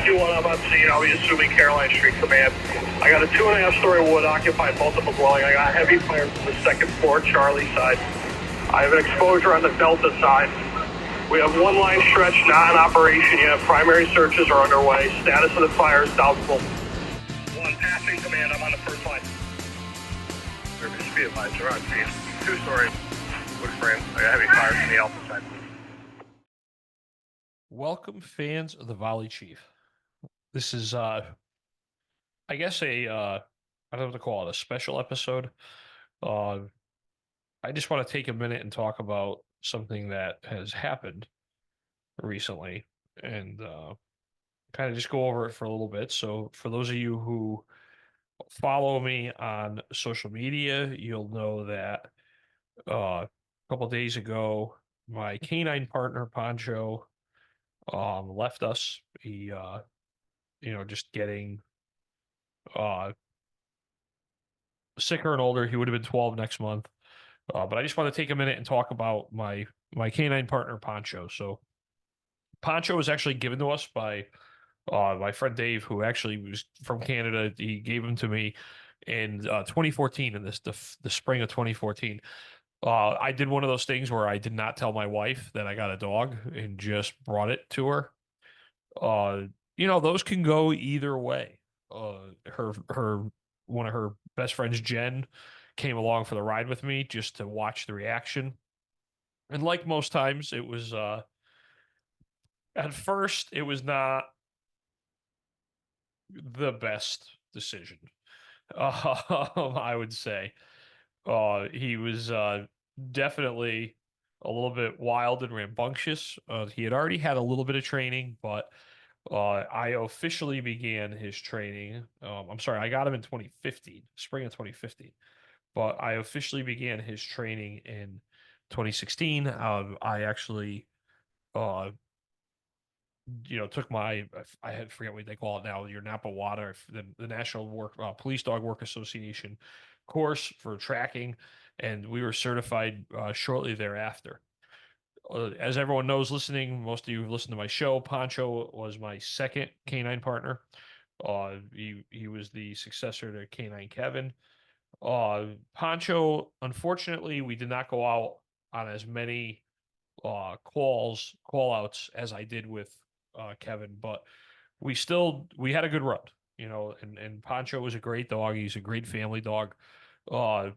1051, I'm on scene. I'll be assuming Caroline Street Command. I got a 2.5-story wood occupied multiple dwelling. I got heavy fire from the second floor, Charlie side. I have an exposure on the Delta side. We have one line stretch not in operation yet. Primary searches are underway. Status of the fire is doubtful. One passing command. I'm on the first line. Service speed advised. We're on scene. 2-story wood frame. I got heavy fire from the Alpha side. Welcome, fans of the Volley Chief. This is, I guess, I don't know what to call it, a special episode. I just want to take a minute and talk about something that has happened recently and kind of just go over it for a little bit. So, for those of you who follow me on social media, you'll know that a couple days ago, my canine partner, Poncho, left us. He just getting sicker and older. He would have been 12 next month. But I just want to take a minute and talk about my canine partner, Poncho. So Poncho was actually given to us by my friend Dave, who actually was from Canada. He gave him to me in 2014, in the spring of 2014. I did one of those things where I did not tell my wife that I got a dog and just brought it to her. Those can go either way. Her one of her best friends, Jen, came along for the ride with me just to watch the reaction. And like most times, it was at first it was not the best decision. I would say. He was definitely a little bit wild and rambunctious. He had already had a little bit of training, but I officially began his training. I'm sorry, I got him in 2015, spring of 2015, but I officially began his training in 2016. I actually, uh, took I forget what they call it now, your Napa Water, the National Police Dog Work Association course for tracking, and we were certified shortly thereafter. As everyone knows listening, most of you have listened to my show, Poncho was my second canine partner. He was the successor to Canine Kevin. Poncho, unfortunately, we did not go out on as many call outs as I did with Kevin, but we had a good run, and Poncho was a great dog. He's a great family dog. The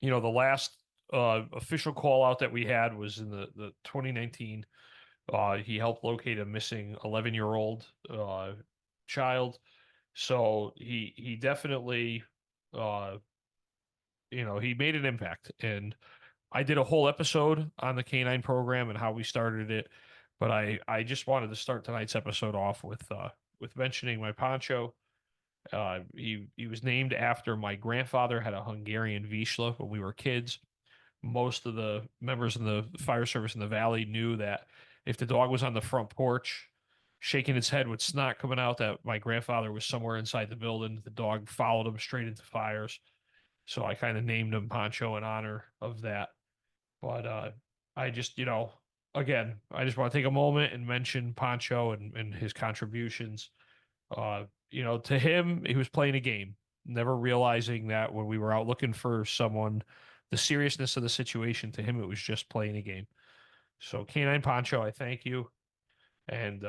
last official call out that we had was in the 2019. He helped locate a missing 11-year-old child. So he definitely, he made an impact. And I did a whole episode on the canine program and how we started it. But I just wanted to start tonight's episode off with mentioning my Poncho. He was named after my grandfather had a Hungarian Vizsla when we were kids. Most of the members in the fire service in the valley knew that if the dog was on the front porch, shaking its head with snot coming out, that my grandfather was somewhere inside the building. The dog followed him straight into fires. So I kind of named him Poncho in honor of that. But I just, again, I just want to take a moment and mention Poncho and his contributions. To him, he was playing a game, never realizing that when we were out looking for someone, the seriousness of the situation, to him, it was just playing a game. So, Canine Poncho, I thank you. And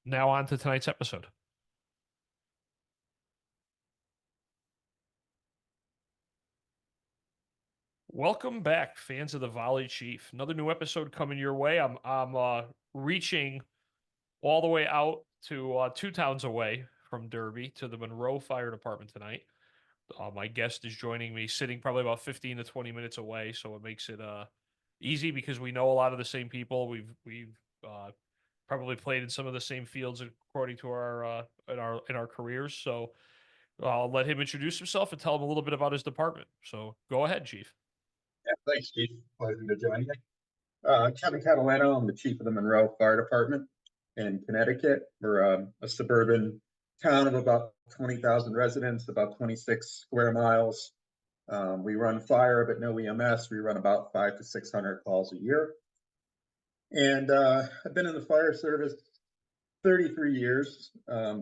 now on to tonight's episode. Welcome back, fans of the Volley Chief. Another new episode coming your way. I'm reaching all the way out to 2 towns away from Derby to the Monroe Fire Department tonight. My guest is joining me, sitting probably about 15 to 20 minutes away, so it makes it easy because we know a lot of the same people. We've probably played in some of the same fields according to our in our careers. So I'll let him introduce himself and tell him a little bit about his department. So go ahead, Chief. Yeah, thanks, Chief. Pleasure to join you. Kevin Catalano, I'm the chief of the Monroe Fire Department in Connecticut. We're a suburban town of about 20,000 residents, about 26 square miles. We run fire, but no EMS. We run about 500 to 600 calls a year. And I've been in the fire service 33 years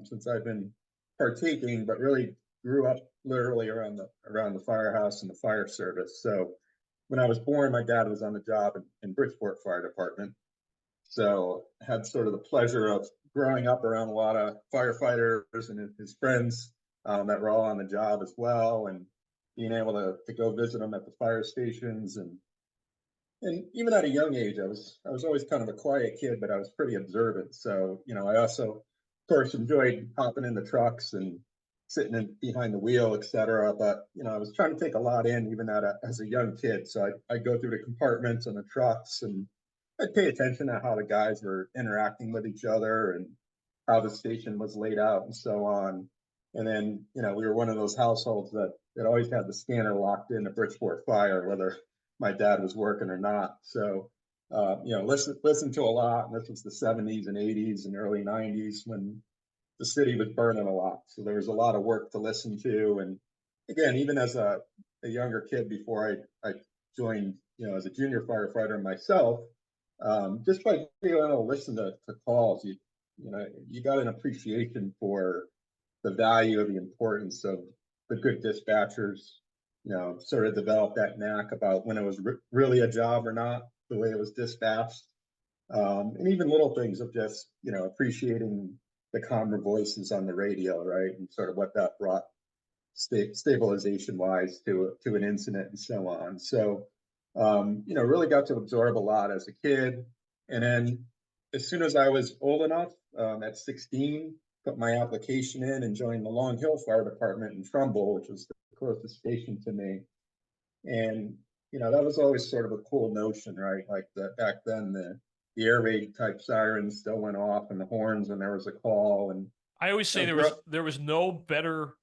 since I've been partaking, but really grew up literally around the firehouse and the fire service. So when I was born, my dad was on the job in Bridgeport Fire Department. So had sort of the pleasure of growing up around a lot of firefighters and his friends that were all on the job as well, and being able to go visit them at the fire stations. And even at a young age, I was always kind of a quiet kid, but I was pretty observant. So, I also, of course, enjoyed hopping in the trucks and sitting behind the wheel, et cetera. But, I was trying to take a lot in even as a young kid. So I'd go through the compartments on the trucks, and I'd pay attention to how the guys were interacting with each other and how the station was laid out and so on. And then, we were one of those households that always had the scanner locked in at Bridgeport Fire, whether my dad was working or not. So, listen to a lot. And this was the 70s and 80s and early 90s when the city was burning a lot. So there was a lot of work to listen to. And again, even as a younger kid before I joined, as a junior firefighter myself, just by being able to listen to calls, you got an appreciation for the value of the importance of the good dispatchers, sort of developed that knack about when it was really a job or not, the way it was dispatched. And even little things of just, appreciating the calmer voices on the radio, right? And sort of what that brought stabilization wise to an incident and so on. So, really got to absorb a lot as a kid. And then as soon as I was old enough, at 16, put my application in and joined the Long Hill Fire Department in Trumbull, which was the closest station to me. And, that was always sort of a cool notion, right? Like back then, the air raid type sirens still went off and the horns when there was a call. And I always say there was no better,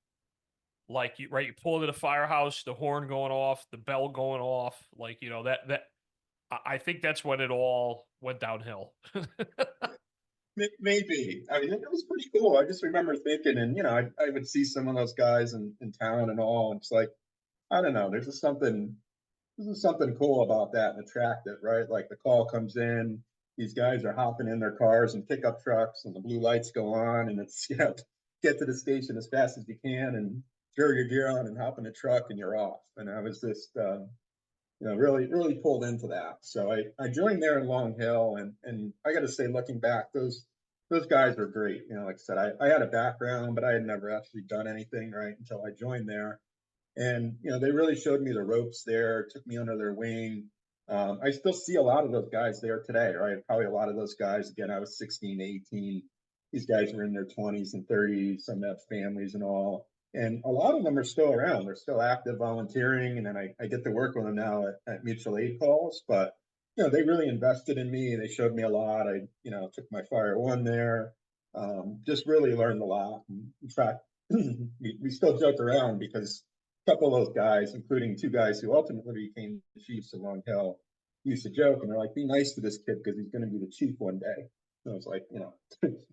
like you pull into the firehouse, the horn going off, the bell going off, like that I think that's when it all went downhill. Maybe. I mean, it was pretty cool. I just remember thinking, and I would see some of those guys in town and all. And it's like, I don't know, there's something cool about that and attractive, right? Like the call comes in, these guys are hopping in their cars and pickup trucks, and the blue lights go on, and it's get to the station as fast as you can and throw your gear on and hop in the truck and you're off. And I was just really pulled into that. So I joined there in Long Hill, and I got to say, looking back, those guys were great. Like I said, I had a background, but I had never actually done anything right until I joined there. And they really showed me the ropes there, took me under their wing. I still see a lot of those guys there today, right? Probably a lot of those guys. Again, I was 16, 18. These guys were in their 20s and 30s. Some have families and all. And a lot of them are still around. They're still active volunteering. And then I get to work with them now at mutual aid calls. But, they really invested in me. They showed me a lot. I, took my Fire One there. Just really learned a lot. And in fact, we still joke around because a couple of those guys, including two guys who ultimately became the chiefs of Long Hill, used to joke and they're like, be nice to this kid because he's going to be the chief one day. And I was like,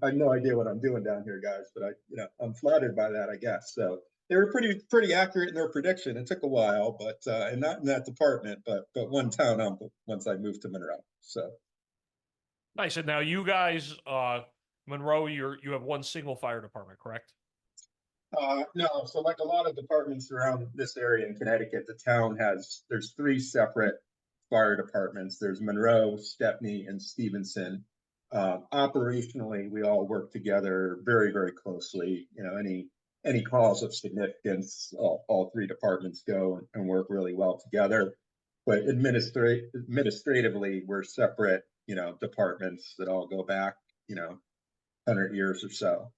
I have no idea what I'm doing down here, guys, but I'm flattered by that, I guess. So they were pretty accurate in their prediction. It took a while, but and not in that department, but one town up once I moved to Monroe. So Nice. And now you guys, Monroe, you have one single fire department, correct? No, so like a lot of departments around this area in Connecticut, there's three separate fire departments. There's Monroe, Stepney, and Stevenson. Operationally, we all work together very, very closely. Any calls of significance, all three departments go and work really well together. But administratively, we're separate, departments that all go back, 100 years or so.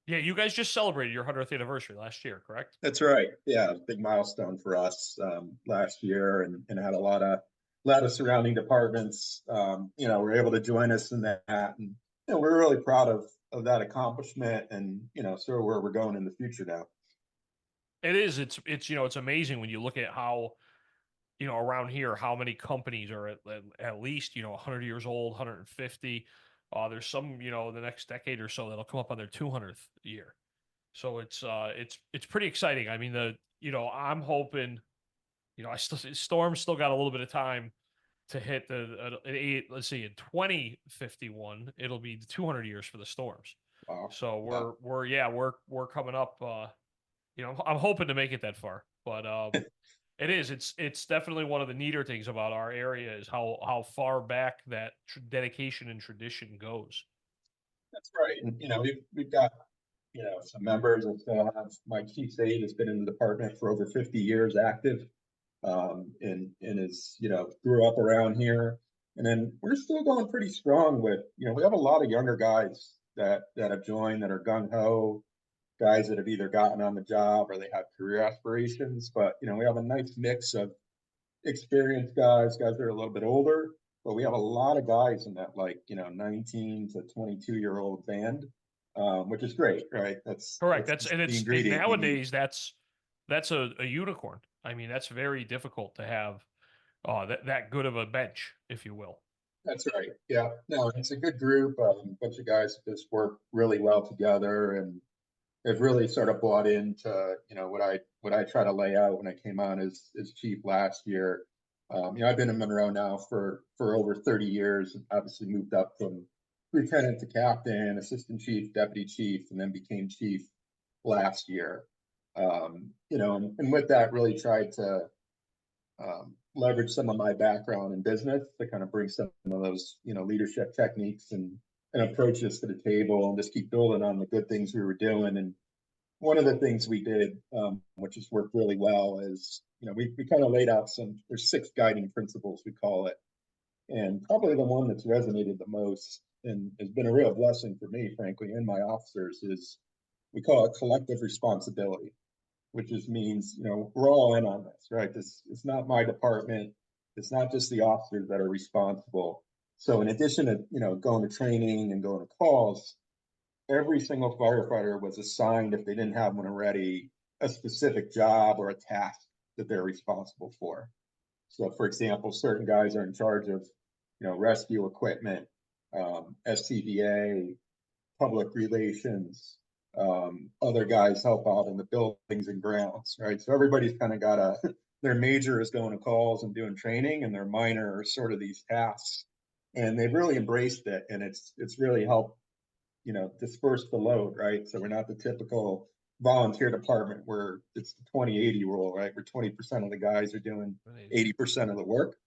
Yeah, you guys just celebrated your 100th anniversary last year, correct? That's right. Yeah, big milestone for us last year, and had a lot of surrounding departments, were able to join us in that, and we're really proud of that accomplishment, and sort of where we're going in the future now. It is. It's amazing when you look at how around here how many companies are at least 100 years old, 150. There's some the next decade or so that'll come up on their 200th year. So it's pretty exciting. I mean I'm hoping Storm's still got a little bit of time to hit let's see, in 2051, it'll be 200 years for the storms. Wow. So Wow. we're coming up. I'm hoping to make it that far, but it's definitely one of the neater things about our area is how far back that dedication and tradition goes. That's right. And, we've got, some members that still have, my chief aide has been in the department for over 50 years active, and is, grew up around here. And then we're still going pretty strong with, we have a lot of younger guys that have joined that are gung ho, guys that have either gotten on the job or they have career aspirations. But, we have a nice mix of experienced guys that are a little bit older, but we have a lot of guys in that 19 to 22-year-old band, which is great, right? Correct. That's And the and ingredient you need. nowadays that's a unicorn. I mean, that's very difficult to have that good of a bench, if you will. That's right. Yeah. No, it's a good group. A bunch of guys that just work really well together and have really sort of bought into what I try to lay out when I came on as chief last year. I've been in Monroe now for over 30 years, and obviously moved up from lieutenant to captain, assistant chief, deputy chief, and then became chief last year. And with that, really tried to leverage some of my background in business to kind of bring some of those leadership techniques and approaches to the table, and just keep building on the good things we were doing. And one of the things we did, which has worked really well, is we kind of laid out there's 6 guiding principles, we call it, and probably the one that's resonated the most and has been a real blessing for me, frankly, and my officers, is we call it collective responsibility, which just means we're all in on this, right? It's not my department, it's not just the officers that are responsible. So in addition to going to training and going to calls, every single firefighter was assigned, if they didn't have one already, a specific job or a task that they're responsible for. So, for example, certain guys are in charge of, rescue equipment, SCBA, public relations. Other guys help out in the buildings and grounds, right? So everybody's kind of got their major is going to calls and doing training, and their minor are sort of these tasks. And they've really embraced it, and it's really helped disperse the load, right? So we're not the typical volunteer department where it's the 20-80 rule, right? Where 20% of the guys are doing 80% of the work.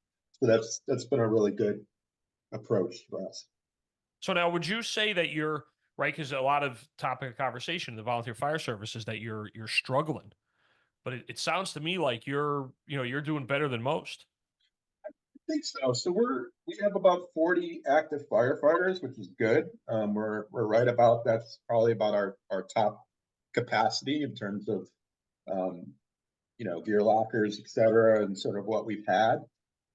So that's been a really good approach for us. So now, would you say that you're right? Because a lot of topic of conversation in the volunteer fire service is that you're struggling, but it sounds to me like you're doing better than most. I think so. So we have about 40 active firefighters, which is good. We're right about, that's probably about our top capacity in terms of gear lockers, et cetera, and sort of what we've had.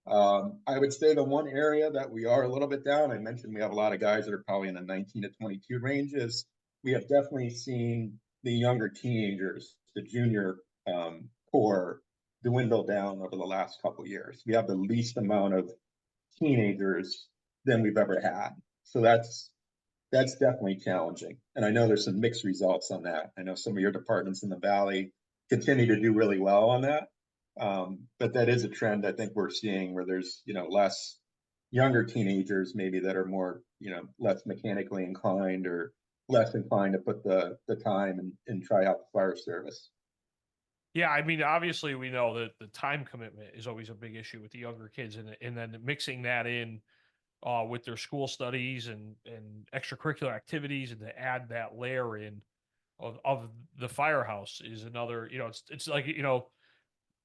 I would say the one area that we are a little bit down, I mentioned we have a lot of guys that are probably in the 19 to 22 range, is we have definitely seen the younger teenagers, the junior corps, dwindle down over the last couple of years. We have the least amount of teenagers than we've ever had. So that's definitely challenging. And I know there's some mixed results on that. I know some of your departments in the Valley continue to do really well on that. But that is a trend I think we're seeing, where there's, less younger teenagers maybe that are more, less mechanically inclined or less inclined to put the time and try out the fire service. Yeah, I mean, obviously, we know that the time commitment is always a big issue with the younger kids, and then mixing that in with their school studies and extracurricular activities, and to add that layer in of the firehouse is another. It's like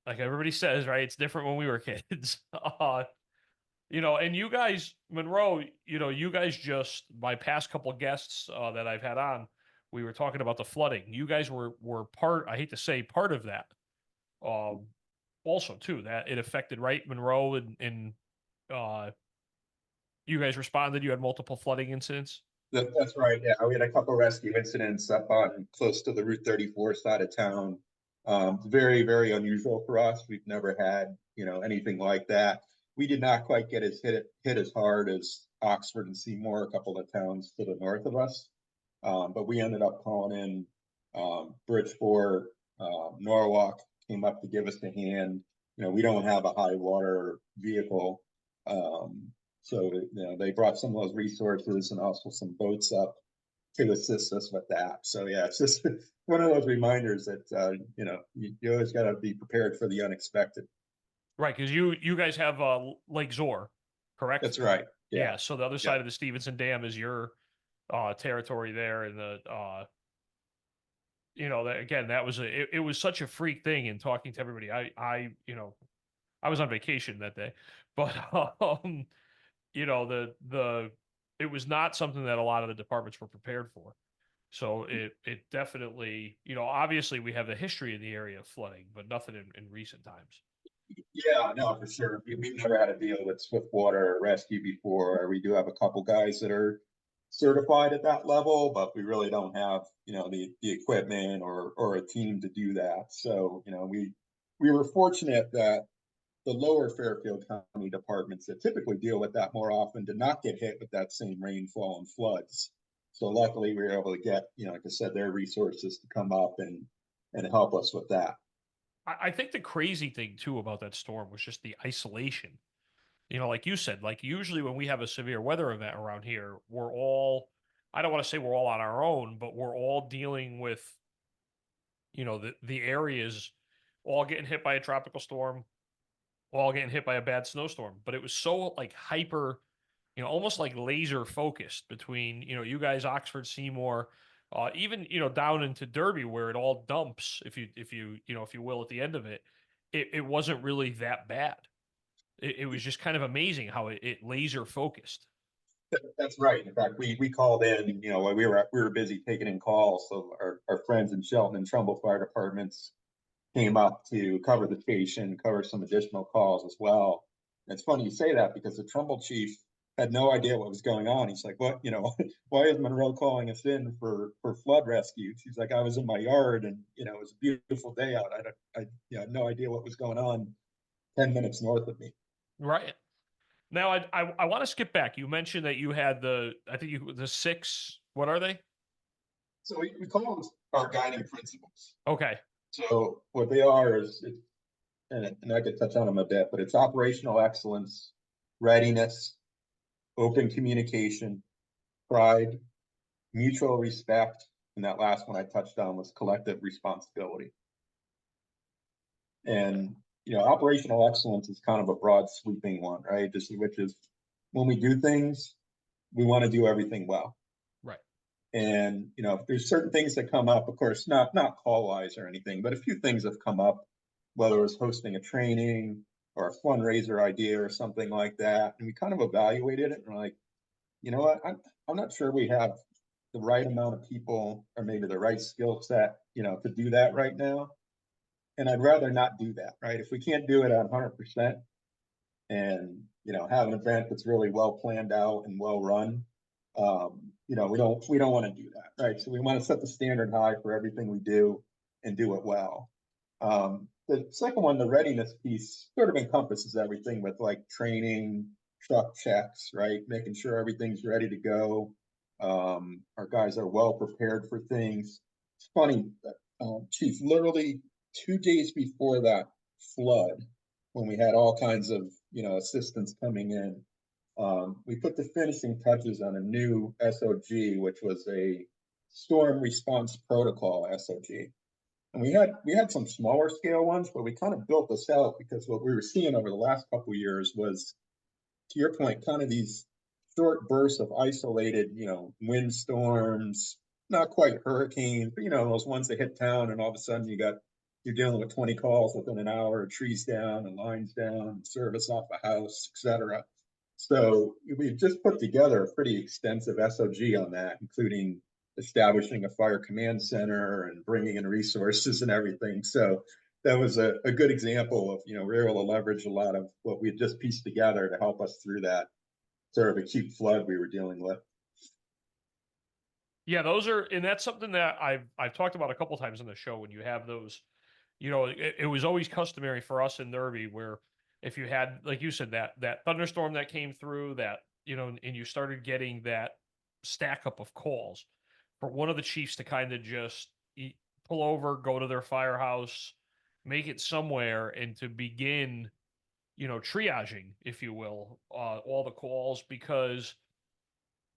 like everybody says, right? It's different when we were kids. And you guys, Monroe, you guys just, my past couple guests that I've had on, we were talking about the flooding. You guys were part, I hate to say, part of that. Also, too, that it affected, right, Monroe, and you guys responded. You had multiple flooding incidents. That's right. Yeah, we had a couple rescue incidents up on close to the Route 34 side of town. Very, very unusual for us. We've never had, anything like that. We did not quite get hit as hard as Oxford and Seymour, a couple of towns to the north of us. But we ended up calling in Bridgeport, Norwalk came up to give us a hand. We don't have a high water vehicle So, they brought some of those resources and also some boats up to assist us with that. So yeah, it's just one of those reminders that, you always got to be prepared for the unexpected. Right, because you guys have Lake Zor, correct? That's right. Yeah. Yeah. So the other Yeah. side of the Stevenson Dam is your territory there, and that again, that was it was such a freak thing in talking to everybody. I was on vacation that day, but the it was not something that a lot of the departments were prepared for. So it definitely, obviously we have the history in the area of flooding, but nothing in recent times. Yeah, no, for sure. We've never had to deal with swiftwater rescue before. We do have a couple guys that are certified at that level, but we really don't have, the equipment or a team to do that. So, we were fortunate that the lower Fairfield County departments that typically deal with that more often did not get hit with that same rainfall and floods. So luckily we were able to get, like I said, their resources to come up and help us with that. I think the crazy thing too about that storm was just the isolation. Like you said, like usually when we have a severe weather event around here, I don't want to say we're all on our own, but we're all dealing with, the areas all getting hit by a tropical storm, all getting hit by a bad snowstorm. But it was so like hyper, almost like laser focused between, you guys, Oxford, Seymour, even, down into Derby where it all dumps, if you will, at the end of it, it wasn't really that bad. It was just kind of amazing how it laser focused. That's right. In fact, we called in, while we were busy taking in calls. So our friends in Shelton and Trumbull fire departments came up to cover the station, cover some additional calls as well. And it's funny you say that because the Trumbull chief had no idea what was going on. He's like, "What? Why is Monroe calling us in for flood rescue?" He's like, "I was in my yard, and it was a beautiful day out. I had no idea what was going on 10 minutes north of me." Right. Now, I want to skip back. You mentioned that you had the six. What are they? So we call them our guiding principles. Okay. So what they are is, and I could touch on them a bit, but it's operational excellence, readiness, open communication, pride, mutual respect, and that last one I touched on was collective responsibility. And operational excellence is kind of a broad sweeping one, right? Which is when we do things, we want to do everything well. Right. And if there's certain things that come up, of course, not call wise or anything, but a few things have come up, whether it was hosting a training or a fundraiser idea or something like that, and we kind of evaluated it and we're like, you know what, I'm not sure we have the right amount of people or maybe the right skill set, to do that right now. And I'd rather not do that, right? If we can't do it at 100% and, have an event that's really well planned out and well run, we don't want to do that, right? So we want to set the standard high for everything we do and do it well. The second one, the readiness piece, sort of encompasses everything with like training, truck checks, right? Making sure everything's ready to go. Our guys are well prepared for things. It's funny, Chief, literally 2 days before that flood, when we had all kinds of assistance coming in, we put the finishing touches on a new SOG, which was a storm response protocol SOG. And we had some smaller scale ones, but we kind of built this out because what we were seeing over the last couple of years was, to your point, kind of these short bursts of isolated, windstorms, not quite hurricanes, but those ones that hit town and all of a sudden you're dealing with 20 calls within an hour, trees down and lines down, service off a house, etc. So we've just put together a pretty extensive SOG on that, including establishing a fire command center and bringing in resources and everything. So that was a good example of, we were able to leverage a lot of what we had just pieced together to help us through that sort of acute flood we were dealing with. Yeah, and that's something that I've talked about a couple times on the show. When you have those, it was always customary for us in Derby where if you had, like you said, that thunderstorm that came through, that and you started getting that stack up of calls, for one of the chiefs to kind of just pull over, go to their firehouse, make it somewhere, and to begin triaging, if you will, all the calls, because,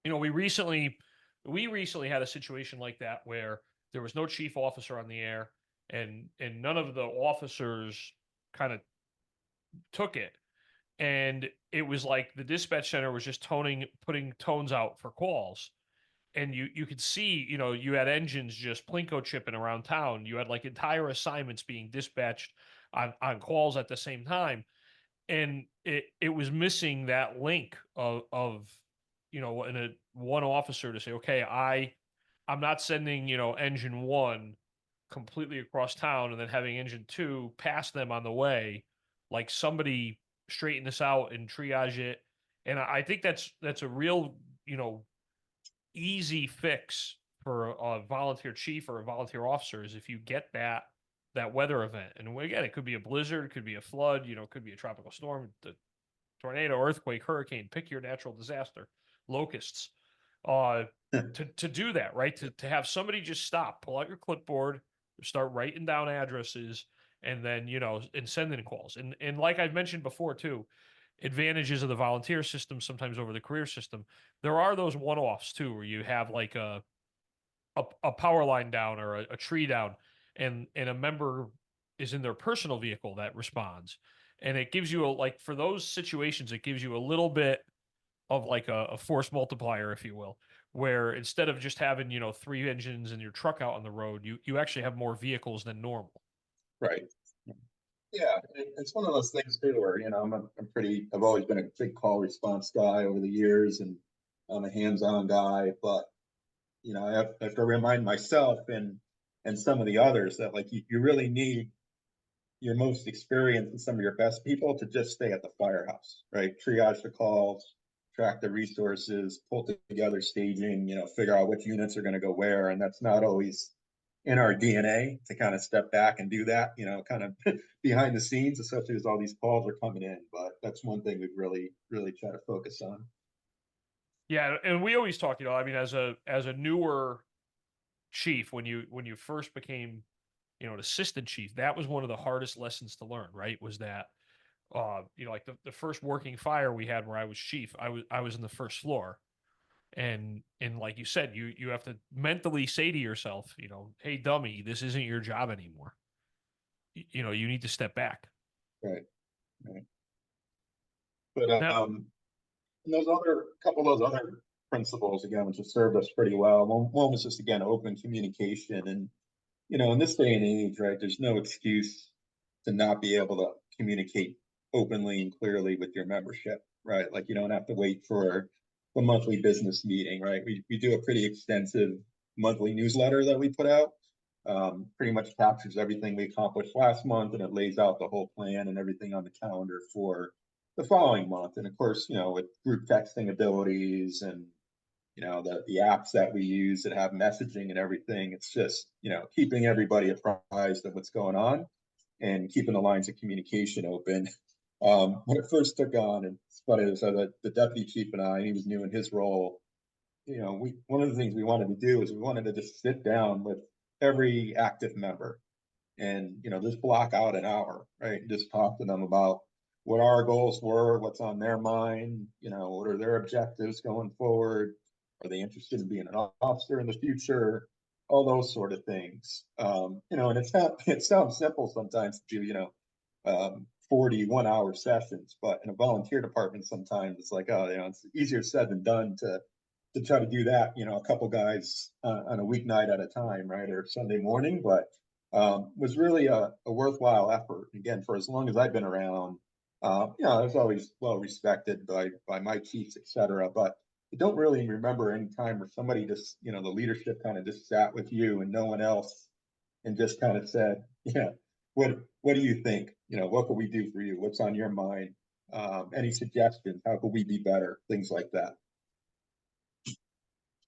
we recently had a situation like that where there was no chief officer on the air, and none of the officers kind of took it. And it was like the dispatch center was just putting tones out for calls. And you could see, you had engines just plinko chipping around town. You had like entire assignments being dispatched on calls at the same time. And it was missing that link of in a one officer to say, okay, I'm not sending, engine one completely across town and then having engine two pass them on the way. Like, somebody straighten this out and triage it. And I think that's a real, easy fix for a volunteer chief or a volunteer officer, is if you get that weather event. And again, it could be a blizzard, it could be a flood, it could be a tropical storm, the tornado, earthquake, hurricane, pick your natural disaster, locusts. To do that, right? To have somebody just stop, pull out your clipboard, start writing down addresses, and then, and sending calls. And like I've mentioned before too, advantages of the volunteer system sometimes over the career system. There are those one-offs too, where you have like a power line down or a tree down, and a member is in their personal vehicle that responds. And it gives you like, for those situations, it gives you a little bit of like a force multiplier, if you will, where instead of just having, 3 engines and your truck out on the road, you actually have more vehicles than normal. Right. Yeah, it's one of those things too, where I've always been a big call response guy over the years, and I'm a hands-on guy. But I have to remind myself and some of the others that, like, you really need your most experienced and some of your best people to just stay at the firehouse, right? Triage the calls, track the resources, pull together staging, figure out which units are going to go where, and that's not always in our DNA to kind of step back and do that, kind of behind the scenes, especially as all these calls are coming in. But that's one thing we've really, really try to focus on. Yeah, and we always talk, I mean, as a newer chief, when you first became, an assistant chief, that was one of the hardest lessons to learn, right? Was that, like the first working fire we had where I was chief, I was in the first floor. And like you said, you have to mentally say to yourself, hey, dummy, this isn't your job anymore. You need to step back. Right. But Now, and those other couple of those other principles again, which have served us pretty well. One was just, again, open communication, and in this day and age, right, there's no excuse to not be able to communicate openly and clearly with your membership, right? Like, you don't have to wait for the monthly business meeting, right? We do a pretty extensive monthly newsletter that we put out. Pretty much captures everything we accomplished last month, and it lays out the whole plan and everything on the calendar for the following month. And of course, with group texting abilities and the apps that we use that have messaging and everything, it's just keeping everybody apprised of what's going on and keeping the lines of communication open. When it first took on, and it's funny, so the deputy chief and I, he was new in his role. One of the things we wanted to do is we wanted to just sit down with every active member and just block out an hour, right, and just talk to them about what our goals were, what's on their mind, what are their objectives going forward, are they interested in being an officer in the future, all those sort of things. And it sounds simple sometimes to do 41-hour sessions, but in a volunteer department sometimes it's like, oh, it's easier said than done to try to do that, a couple guys on a weeknight at a time, right, or Sunday morning. But was really a worthwhile effort. Again, for as long as I've been around, I was always well respected by my chiefs, et cetera. But I don't really remember any time where somebody just, the leadership kind of just sat with you and no one else and just kind of said, what do you think? What could we do for you? What's on your mind? Any suggestions? How could we be better? Things like that.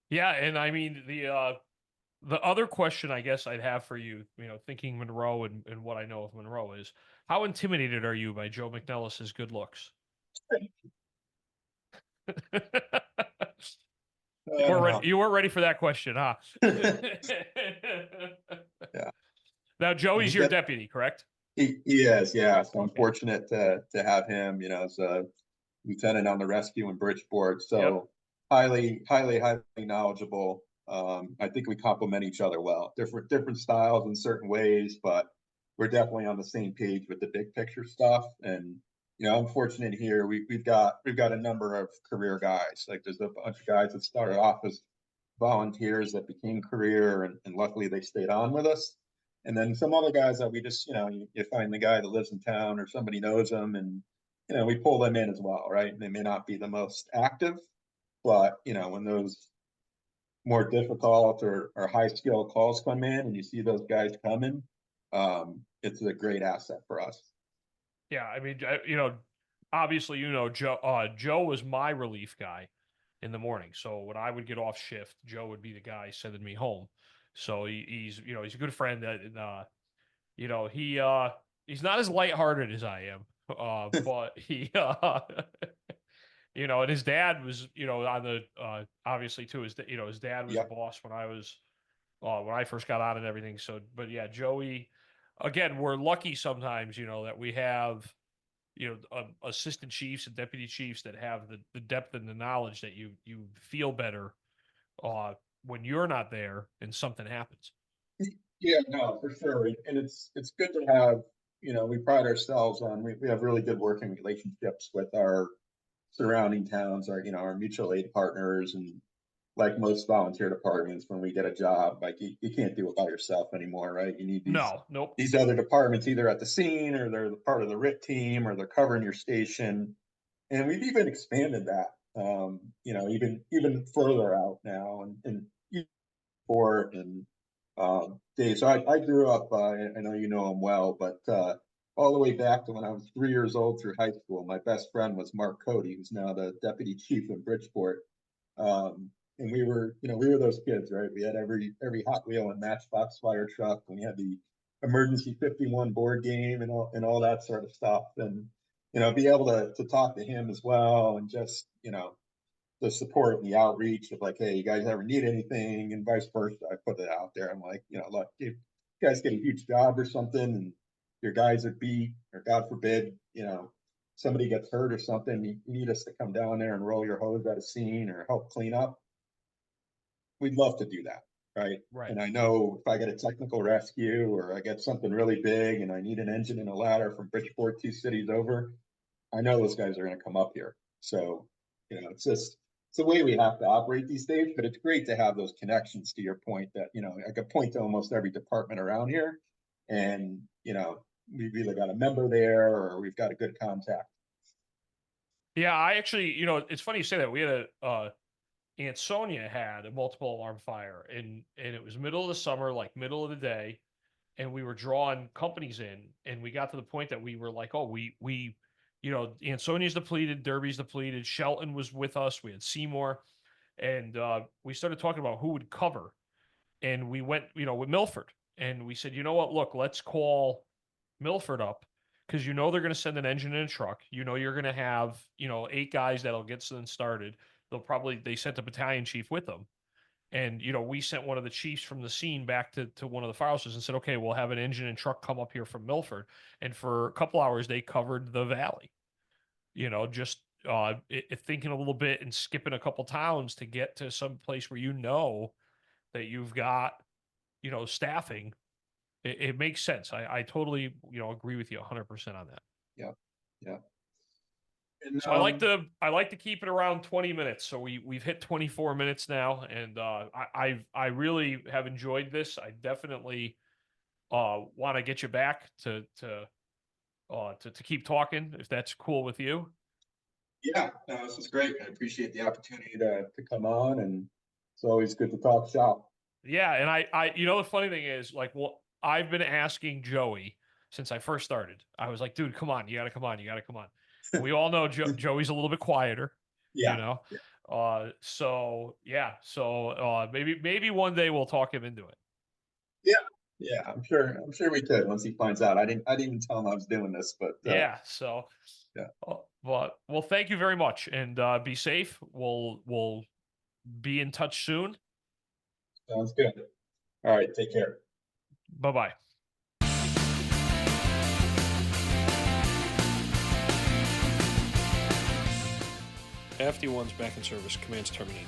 yeah, and I mean, the other question I guess I'd have for you, thinking Monroe and what I know of Monroe, is how intimidated are you by Joe McNellis's good looks? You weren't ready for that question, huh? Yeah. Now, Joey's your deputy, correct? He is, yeah. So I'm fortunate to have him, as a lieutenant on the rescue in Bridgeport. Yep. So highly knowledgeable. I think we complement each other well. Different styles in certain ways, but we're definitely on the same page with the big picture stuff. And I'm fortunate here. We've got a number of career guys. Like there's a bunch of guys that started off as volunteers that became career, and luckily they stayed on with us. And then some other guys that we just, you find the guy that lives in town or somebody knows them, and we pull them in as well, right? And they may not be the most active, but when those more difficult or high skill calls come in and you see those guys coming, it's a great asset for us. Yeah, I mean, obviously, Joe was my relief guy in the morning. So when I would get off shift, Joe would be the guy sending me home. So he's he's a good friend that, he's not as lighthearted as I am. But he, and his dad was, on the, obviously too, his dad was Yep. the boss when I first got on and everything. So, but yeah, Joey, again, we're lucky sometimes, that we have, assistant chiefs and deputy chiefs that have the depth and the knowledge that you feel better when you're not there and something happens. Yeah, no, for sure. And it's good to have, we pride ourselves on, we have really good working relationships with our surrounding towns, our mutual aid partners. And like most volunteer departments, when we get a job, like you can't do it by yourself anymore, right? You need Nope. these other departments either at the scene, or they're the part of the RIT team, or they're covering your station. And we've even expanded that, even further out now, and Fort and Dave. So I grew up. I know you know him well, but all the way back to when I was 3 years old through high school, my best friend was Mark Cody, who's now the deputy chief in Bridgeport. And we were those kids, right? We had every Hot Wheel and Matchbox fire truck, and we had the emergency 51 board game and all that sort of stuff. And be able to talk to him as well, and just the support and the outreach of like, hey, you guys ever need anything, and vice versa. I put it out there. I'm like, look, if you guys get a huge job or something, and your guys are beat, or God forbid, somebody gets hurt or something, you need us to come down there and roll your hose at a scene or help clean up, we'd love to do that. Right. Right. And I know if I get a technical rescue, or I get something really big and I need an engine and a ladder from Bridgeport 2 cities over, I know those guys are going to come up here. So, it's the way we have to operate these days, but it's great to have those connections, to your point, that, I could point to almost every department around here, and, we've either got a member there or we've got a good contact. Yeah, I actually, it's funny you say that. We had Aunt Sonia had a multiple alarm fire, and it was middle of the summer, like middle of the day, and we were drawing companies in, and we got to the point that we were like, oh, we Aunt Sonia's depleted, Derby's depleted, Shelton was with us, we had Seymour, and we started talking about who would cover, and we went, with Milford, and we said, you know what, look, let's call Milford up, because they're going to send an engine and a truck. You're going to have 8 guys that'll get something started. They sent a battalion chief with them. And, we sent one of the chiefs from the scene back to one of the firehouses and said, okay, we'll have an engine and truck come up here from Milford. And for a couple hours, they covered the valley, just thinking a little bit and skipping a couple towns to get to some place where that you've got, staffing. It makes sense. I totally, agree with you 100% on that. Yeah. Yeah. And, So I like to keep it around 20 minutes. So we've hit 24 minutes now, and I really have enjoyed this. I definitely want to get you back to keep talking, if that's cool with you. Yeah, no, this is great. I appreciate the opportunity to come on, and it's always good to talk shop. Yeah, and I the funny thing is, like, I've been asking Joey since I first started. I was like, dude, come on, you got to come on, you got to come on. And we all know Joey's a little bit quieter, Yeah. So maybe one day we'll talk him into it. Yeah. Yeah, I'm sure we could, once he finds out. I didn't even tell him I was doing this, but yeah. So yeah. Well, thank you very much, and be safe. We'll be in touch soon. Sounds good. All right, take care. Bye-bye. FD1's back in service. Commands terminated.